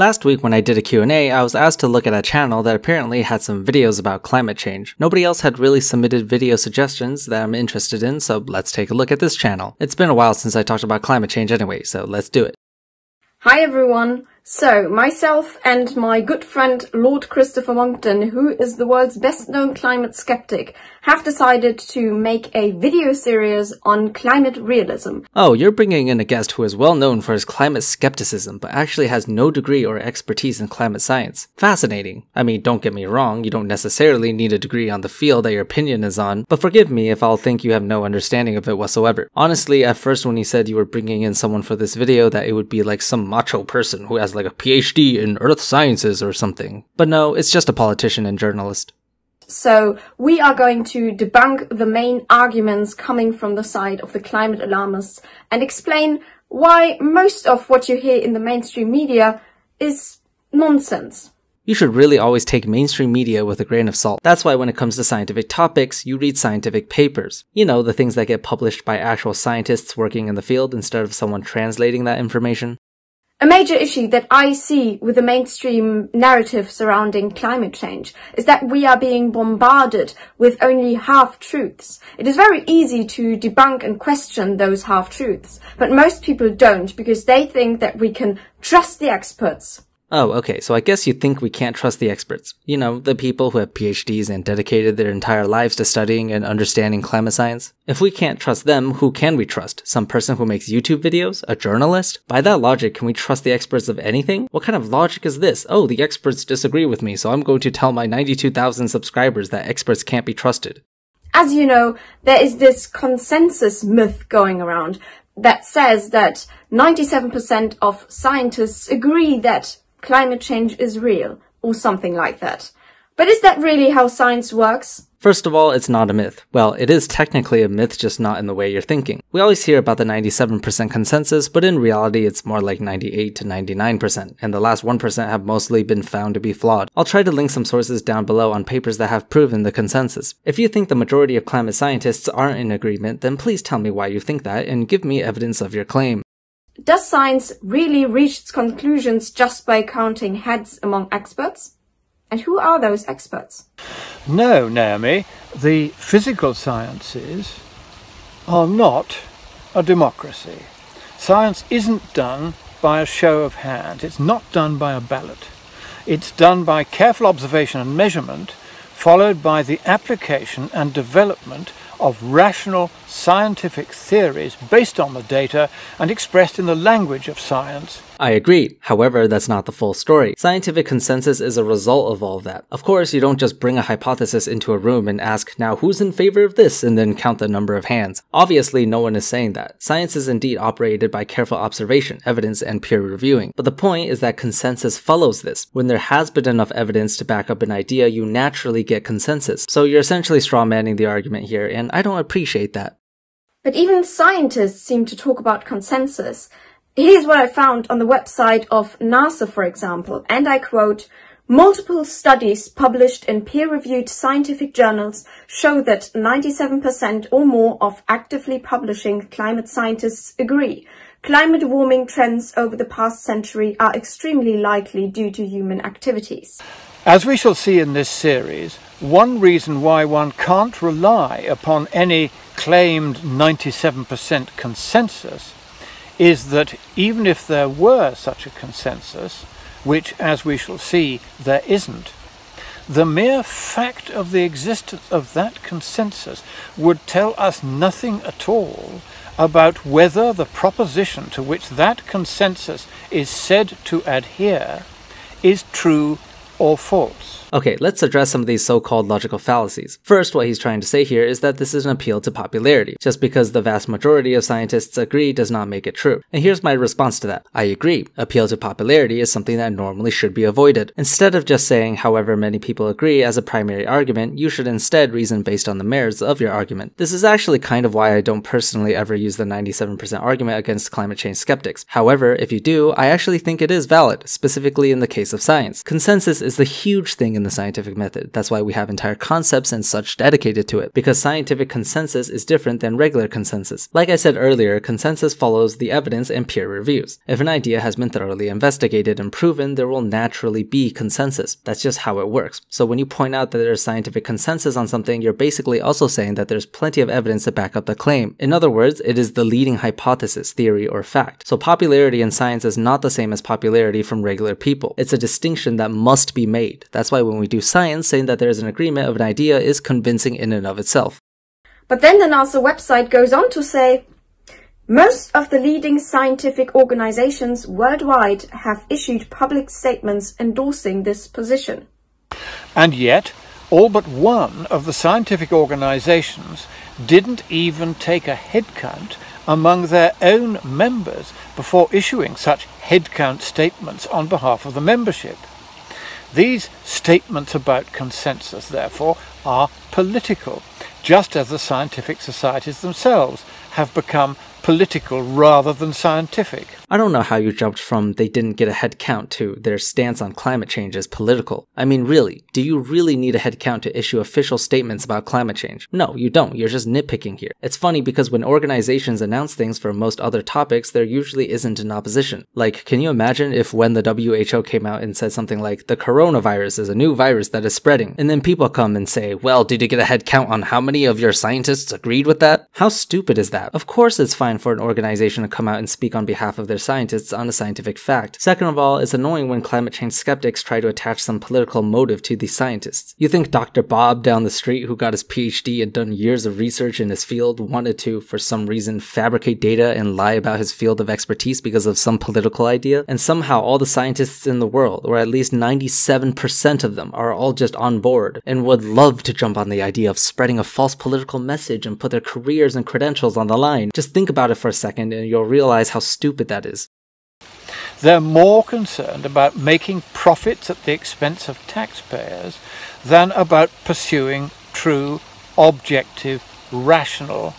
Last week when I did a Q&A, I was asked to look at a channel that apparently had some videos about climate change. Nobody else had really submitted video suggestions that I'm interested in, so let's take a look at this channel. It's been a while since I talked about climate change anyway, so let's do it. Hi everyone! So, myself and my good friend Lord Christopher Monckton, who is the world's best known climate skeptic, have decided to make a video series on climate realism. Oh, you're bringing in a guest who is well known for his climate skepticism, but actually has no degree or expertise in climate science. Fascinating. I mean, don't get me wrong, you don't necessarily need a degree on the field that your opinion is on, but forgive me if I'll think you have no understanding of it whatsoever. Honestly, at first when you said you were bringing in someone for this video, that it would be like some macho person who has like a PhD in earth sciences or something. But no, it's just a politician and journalist. So, we are going to debunk the main arguments coming from the side of the climate alarmists and explain why most of what you hear in the mainstream media is nonsense. You should really always take mainstream media with a grain of salt. That's why when it comes to scientific topics, you read scientific papers. You know, the things that get published by actual scientists working in the field instead of someone translating that information. A major issue that I see with the mainstream narrative surrounding climate change is that we are being bombarded with only half-truths. It is very easy to debunk and question those half-truths, but most people don't because they think that we can trust the experts. Oh, okay, so I guess you think we can't trust the experts. You know, the people who have PhDs and dedicated their entire lives to studying and understanding climate science. If we can't trust them, who can we trust? Some person who makes YouTube videos? A journalist? By that logic, can we trust the experts of anything? What kind of logic is this? Oh, the experts disagree with me, so I'm going to tell my 92,000 subscribers that experts can't be trusted. As you know, there is this consensus myth going around that says that 97% of scientists agree that climate change is real, or something like that. But is that really how science works? First of all, it's not a myth. Well, it is technically a myth, just not in the way you're thinking. We always hear about the 97% consensus, but in reality it's more like 98 to 99%, and the last 1% have mostly been found to be flawed. I'll try to link some sources down below on papers that have proven the consensus. If you think the majority of climate scientists aren't in agreement, then please tell me why you think that, and give me evidence of your claim. Does science really reach its conclusions just by counting heads among experts? And who are those experts? No, Naomi, the physical sciences are not a democracy. Science isn't done by a show of hands. It's not done by a ballot. It's done by careful observation and measurement, followed by the application and development of rational scientific theories based on the data and expressed in the language of science. I agree. However, that's not the full story. Scientific consensus is a result of all of that. Of course, you don't just bring a hypothesis into a room and ask, now who's in favor of this, and then count the number of hands. Obviously, no one is saying that. Science is indeed operated by careful observation, evidence, and peer reviewing. But the point is that consensus follows this. When there has been enough evidence to back up an idea, you naturally get consensus. So you're essentially strawmanning the argument here, and I don't appreciate that. But even scientists seem to talk about consensus. Here's what I found on the website of NASA, for example, and I quote, "Multiple studies published in peer-reviewed scientific journals show that 97% or more of actively publishing climate scientists agree. Climate warming trends over the past century are extremely likely due to human activities." As we shall see in this series, one reason why one can't rely upon any claimed 97% consensus is that even if there were such a consensus, which, as we shall see, there isn't, the mere fact of the existence of that consensus would tell us nothing at all about whether the proposition to which that consensus is said to adhere is true or false. Okay, let's address some of these so-called logical fallacies. First, what he's trying to say here is that this is an appeal to popularity. Just because the vast majority of scientists agree does not make it true. And here's my response to that. I agree. Appeal to popularity is something that normally should be avoided. Instead of just saying however many people agree as a primary argument, you should instead reason based on the merits of your argument. This is actually kind of why I don't personally ever use the 97% argument against climate change skeptics. However, if you do, I actually think it is valid, specifically in the case of science. Consensus is the huge thing in the scientific method. That's why we have entire concepts and such dedicated to it, because scientific consensus is different than regular consensus. Like I said earlier, consensus follows the evidence and peer reviews. If an idea has been thoroughly investigated and proven, there will naturally be consensus. That's just how it works. So when you point out that there's scientific consensus on something, you're basically also saying that there's plenty of evidence to back up the claim. In other words, it is the leading hypothesis, theory, or fact. So popularity in science is not the same as popularity from regular people. It's a distinction that must be made. That's why when we do science, saying that there is an agreement of an idea is convincing in and of itself. But then the NASA website goes on to say, most of the leading scientific organizations worldwide have issued public statements endorsing this position. And yet, all but one of the scientific organizations didn't even take a head count among their own members before issuing such head count statements on behalf of the membership. These statements about consensus, therefore, are political, just as the scientific societies themselves have become political rather than scientific. I don't know how you jumped from they didn't get a head count to their stance on climate change is political. I mean, really, do you really need a head count to issue official statements about climate change? No, you don't. You're just nitpicking here. It's funny because when organizations announce things for most other topics, there usually isn't an opposition. Like, can you imagine if when the WHO came out and said something like, the coronavirus is a new virus that is spreading, and then people come and say, well, did you get a head count on how many of your scientists agreed with that? How stupid is that? Of course it's fine for an organization to come out and speak on behalf of their scientists on a scientific fact. Second of all, it's annoying when climate change skeptics try to attach some political motive to these scientists. You think Dr. Bob down the street, who got his PhD and done years of research in his field, wanted to, for some reason, fabricate data and lie about his field of expertise because of some political idea? And somehow all the scientists in the world, or at least 97% of them, are all just on board and would love to jump on the idea of spreading a false political message and put their careers and credentials on the line. Just think about it for a second and you'll realize how stupid that is. They're more concerned about making profits at the expense of taxpayers than about pursuing true, objective, rational,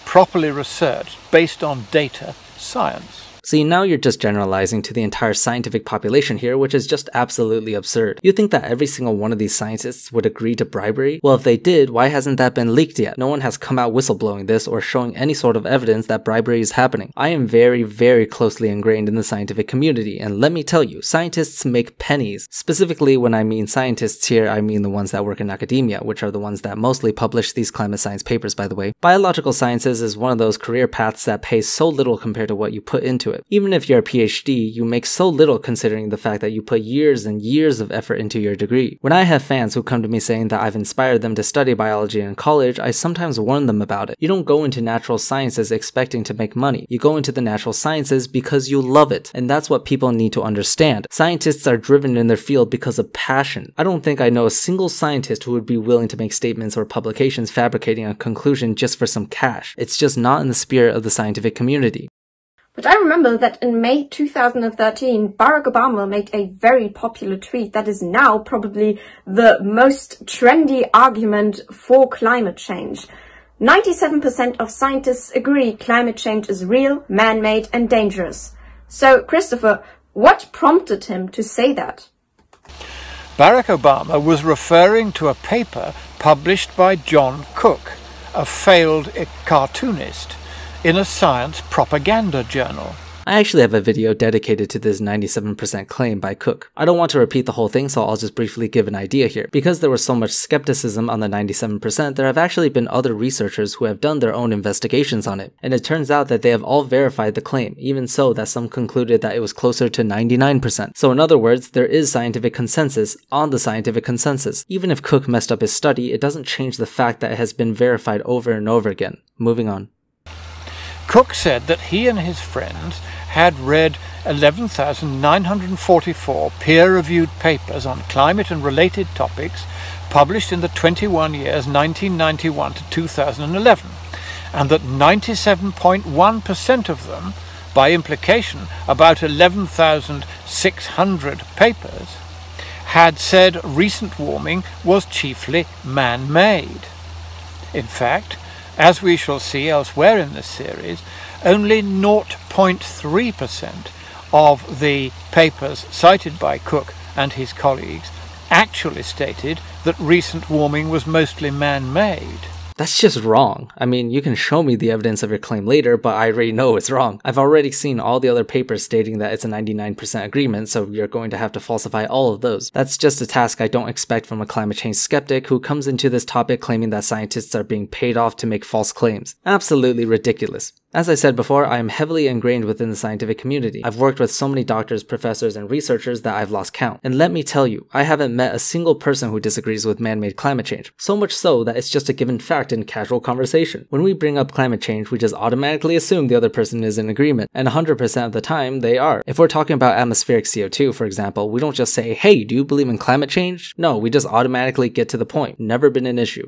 properly researched, based on data, science. See, now you're just generalizing to the entire scientific population here, which is just absolutely absurd. You think that every single one of these scientists would agree to bribery? Well, if they did, why hasn't that been leaked yet? No one has come out whistleblowing this or showing any sort of evidence that bribery is happening. I am very, very closely ingrained in the scientific community, and let me tell you, scientists make pennies. Specifically, when I mean scientists here, I mean the ones that work in academia, which are the ones that mostly publish these climate science papers, by the way. Biological sciences is one of those career paths that pays so little compared to what you put into it. Even if you're a PhD, you make so little considering the fact that you put years and years of effort into your degree. When I have fans who come to me saying that I've inspired them to study biology in college, I sometimes warn them about it. You don't go into natural sciences expecting to make money. You go into the natural sciences because you love it, and that's what people need to understand. Scientists are driven in their field because of passion. I don't think I know a single scientist who would be willing to make statements or publications fabricating a conclusion just for some cash. It's just not in the spirit of the scientific community. But I remember that in May 2013, Barack Obama made a very popular tweet that is now probably the most trendy argument for climate change. 97% of scientists agree climate change is real, man-made and dangerous. So, Christopher, what prompted him to say that? Barack Obama was referring to a paper published by John Cook, a failed cartoonist, in a science propaganda journal. I actually have a video dedicated to this 97% claim by Cook. I don't want to repeat the whole thing, so I'll just briefly give an idea here. Because there was so much skepticism on the 97%, there have actually been other researchers who have done their own investigations on it, and it turns out that they have all verified the claim, even so that some concluded that it was closer to 99%. So in other words, there is scientific consensus on the scientific consensus. Even if Cook messed up his study, it doesn't change the fact that it has been verified over and over again. Moving on. Cook said that he and his friends had read 11,944 peer-reviewed papers on climate and related topics published in the 21 years 1991 to 2011, and that 97.1% of them, by implication about 11,600 papers, had said recent warming was chiefly man-made. In fact, as we shall see elsewhere in this series, only 0.3% of the papers cited by Cook and his colleagues actually stated that recent warming was mostly man-made. That's just wrong. I mean, you can show me the evidence of your claim later, but I already know it's wrong. I've already seen all the other papers stating that it's a 99% agreement, so you're going to have to falsify all of those. That's just a task I don't expect from a climate change skeptic who comes into this topic claiming that scientists are being paid off to make false claims. Absolutely ridiculous. As I said before, I am heavily ingrained within the scientific community. I've worked with so many doctors, professors, and researchers that I've lost count. And let me tell you, I haven't met a single person who disagrees with man-made climate change. So much so that it's just a given fact in casual conversation. When we bring up climate change, we just automatically assume the other person is in agreement, and 100% of the time, they are. If we're talking about atmospheric CO2, for example, we don't just say, hey, do you believe in climate change? No, we just automatically get to the point. Never been an issue.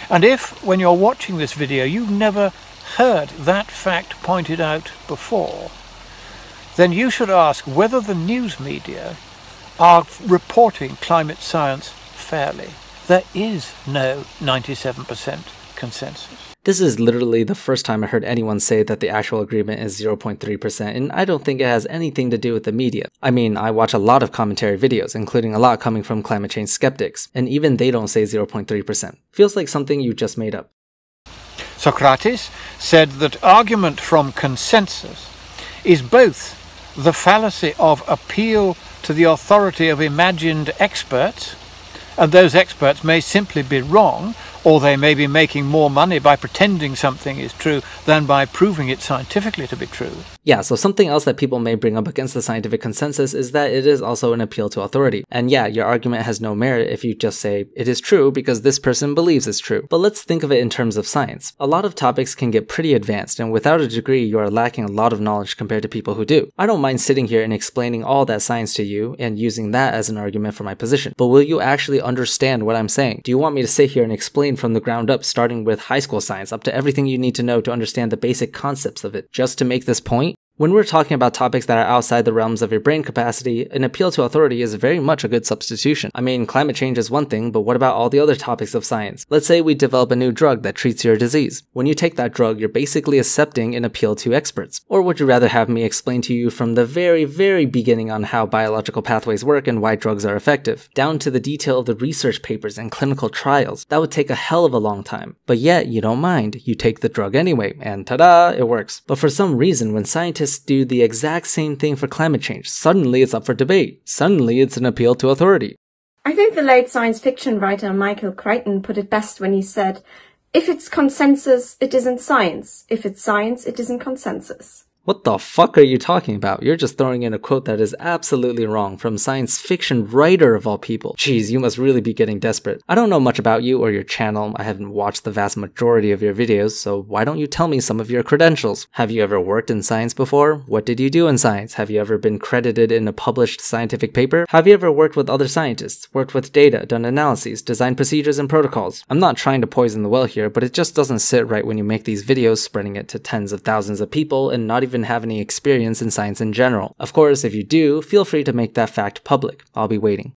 And if, when you're watching this video, you've never heard that fact pointed out before, then you should ask whether the news media are reporting climate science fairly. There is no 97% consensus. This is literally the first time I heard anyone say that the actual agreement is 0.3%, and I don't think it has anything to do with the media. I mean, I watch a lot of commentary videos, including a lot coming from climate change skeptics, and even they don't say 0.3%. Feels like something you just made up. Socrates said that argument from consensus is both the fallacy of appeal to the authority of imagined experts, and those experts may simply be wrong, or they may be making more money by pretending something is true than by proving it scientifically to be true. Yeah, so something else that people may bring up against the scientific consensus is that it is also an appeal to authority. And yeah, your argument has no merit if you just say, it is true because this person believes it's true. But let's think of it in terms of science. A lot of topics can get pretty advanced, and without a degree, you are lacking a lot of knowledge compared to people who do. I don't mind sitting here and explaining all that science to you and using that as an argument for my position. But will you actually understand what I'm saying? Do you want me to sit here and explain from the ground up, starting with high school science up to everything you need to know to understand the basic concepts of it, just to make this point? When we're talking about topics that are outside the realms of your brain capacity, an appeal to authority is very much a good substitution. I mean, climate change is one thing, but what about all the other topics of science? Let's say we develop a new drug that treats your disease. When you take that drug, you're basically accepting an appeal to experts. Or would you rather have me explain to you from the very beginning on how biological pathways work and why drugs are effective, down to the detail of the research papers and clinical trials? That would take a hell of a long time. But yet, you don't mind. You take the drug anyway, and ta-da, it works. But for some reason, when scientists do the exact same thing for climate change, suddenly it's up for debate. Suddenly it's an appeal to authority. I think the late science fiction writer Michael Crichton put it best when he said, if it's consensus, it isn't science. If it's science, it isn't consensus. What the fuck are you talking about? You're just throwing in a quote that is absolutely wrong from science fiction writer of all people. Jeez, you must really be getting desperate. I don't know much about you or your channel. I haven't watched the vast majority of your videos, so why don't you tell me some of your credentials? Have you ever worked in science before? What did you do in science? Have you ever been credited in a published scientific paper? Have you ever worked with other scientists, worked with data, done analyses, designed procedures and protocols? I'm not trying to poison the well here, but it just doesn't sit right when you make these videos spreading it to tens of thousands of people and not even have any experience in science in general. Of course, if you do, feel free to make that fact public. I'll be waiting.